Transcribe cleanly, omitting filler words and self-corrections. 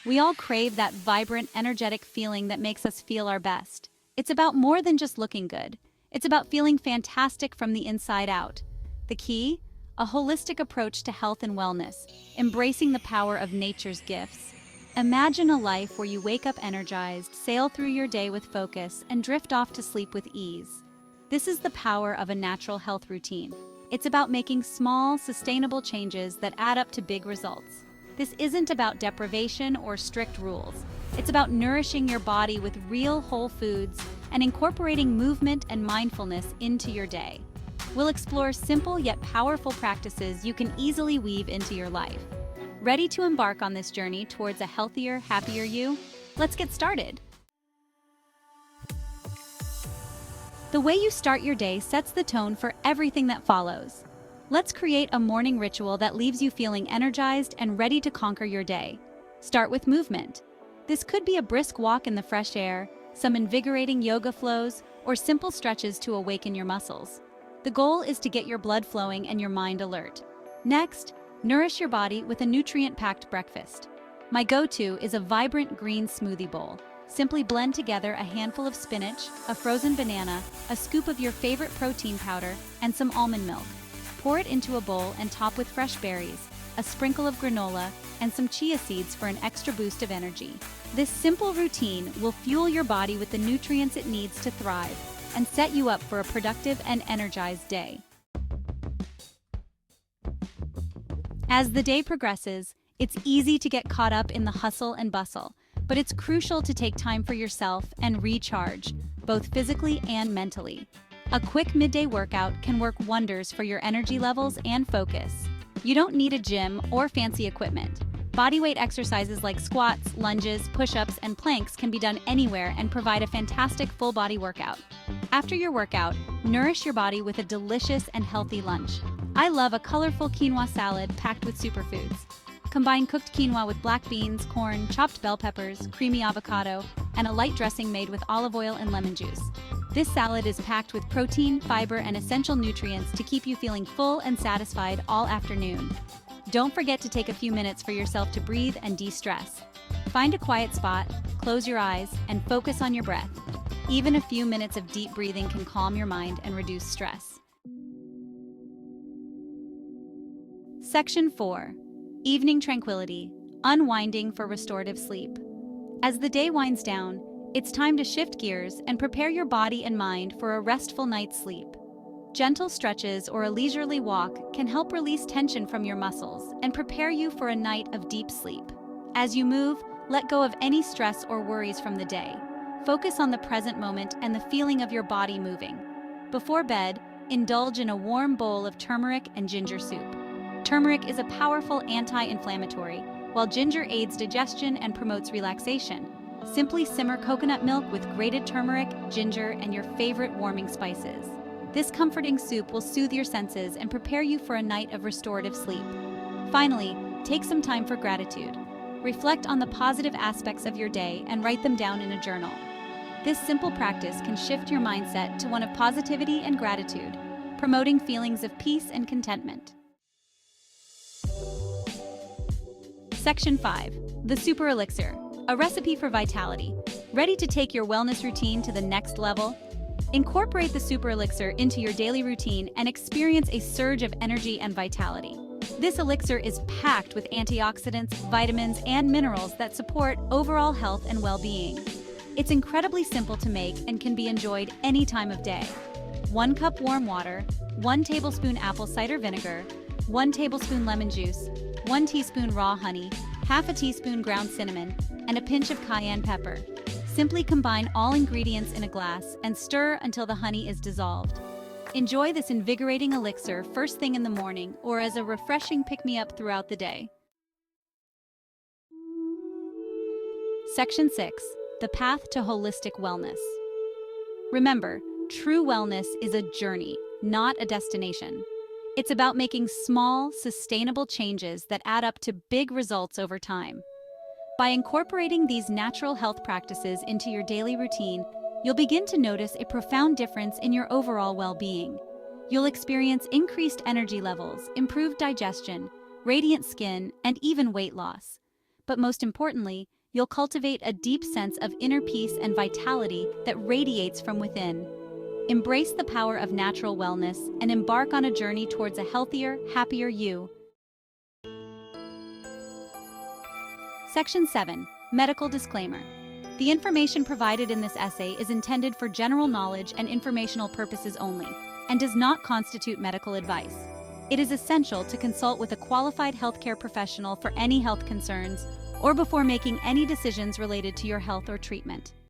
We all crave that vibrant, energetic feeling that makes us feel our best. It's about more than just looking good. It's about feeling fantastic from the inside out. The key? A holistic approach to health and wellness, embracing the power of nature's gifts. Imagine a life where you wake up energized, sail through your day with focus, and drift off to sleep with ease. This is the power of a natural health routine. It's about making small, sustainable changes that add up to big results. This isn't about deprivation or strict rules. It's about nourishing your body with real whole foods and incorporating movement and mindfulness into your day. We'll explore simple yet powerful practices you can easily weave into your life. Ready to embark on this journey towards a healthier, happier you? Let's get started. The way you start your day sets the tone for everything that follows. Let's create a morning ritual that leaves you feeling energized and ready to conquer your day. Start with movement. This could be a brisk walk in the fresh air, some invigorating yoga flows, or simple stretches to awaken your muscles. The goal is to get your blood flowing and your mind alert. Next, nourish your body with a nutrient-packed breakfast. My go-to is a vibrant green smoothie bowl. Simply blend together a handful of spinach, a frozen banana, a scoop of your favorite protein powder, and some almond milk. Pour it into a bowl and top with fresh berries, a sprinkle of granola, and some chia seeds for an extra boost of energy. This simple routine will fuel your body with the nutrients it needs to thrive and set you up for a productive and energized day. As the day progresses, it's easy to get caught up in the hustle and bustle, but it's crucial to take time for yourself and recharge, both physically and mentally. A quick midday workout can work wonders for your energy levels and focus. You don't need a gym or fancy equipment. Bodyweight exercises like squats, lunges, push-ups, and planks can be done anywhere and provide a fantastic full-body workout. After your workout, nourish your body with a delicious and healthy lunch. I love a colorful quinoa salad packed with superfoods. Combine cooked quinoa with black beans, corn, chopped bell peppers, creamy avocado, and a light dressing made with olive oil and lemon juice. This salad is packed with protein, fiber, and essential nutrients to keep you feeling full and satisfied all afternoon. Don't forget to take a few minutes for yourself to breathe and de-stress. Find a quiet spot, close your eyes, and focus on your breath. Even a few minutes of deep breathing can calm your mind and reduce stress. Section 4. Evening Tranquility, Unwinding for Restorative Sleep. As the day winds down, it's time to shift gears and prepare your body and mind for a restful night's sleep. Gentle stretches or a leisurely walk can help release tension from your muscles and prepare you for a night of deep sleep. As you move, let go of any stress or worries from the day. Focus on the present moment and the feeling of your body moving. Before bed, indulge in a warm bowl of turmeric and ginger soup. Turmeric is a powerful anti-inflammatory, while ginger aids digestion and promotes relaxation. Simply simmer coconut milk with grated turmeric, ginger, and your favorite warming spices. This comforting soup will soothe your senses and prepare you for a night of restorative sleep. Finally, take some time for gratitude. Reflect on the positive aspects of your day and write them down in a journal. This simple practice can shift your mindset to one of positivity and gratitude, promoting feelings of peace and contentment. Section 5. The Super Elixir, a recipe for vitality. Ready to take your wellness routine to the next level? Incorporate the Super Elixir into your daily routine and experience a surge of energy and vitality. This elixir is packed with antioxidants, vitamins, and minerals that support overall health and well-being. It's incredibly simple to make and can be enjoyed any time of day. 1 cup warm water, 1 tablespoon apple cider vinegar, 1 tablespoon lemon juice, 1 teaspoon raw honey, half a teaspoon ground cinnamon, and a pinch of cayenne pepper. Simply combine all ingredients in a glass and stir until the honey is dissolved. Enjoy this invigorating elixir first thing in the morning or as a refreshing pick-me-up throughout the day. Section 6. The Path to Holistic Wellness. Remember, true wellness is a journey, not a destination. It's about making small, sustainable changes that add up to big results over time. By incorporating these natural health practices into your daily routine, you'll begin to notice a profound difference in your overall well-being. You'll experience increased energy levels, improved digestion, radiant skin, and even weight loss. but most importantly, you'll cultivate a deep sense of inner peace and vitality that radiates from within. Embrace the power of natural wellness and embark on a journey towards a healthier, happier you. Section 7. Medical Disclaimer. The information provided in this essay is intended for general knowledge and informational purposes only, and does not constitute medical advice. It is essential to consult with a qualified healthcare professional for any health concerns or before making any decisions related to your health or treatment.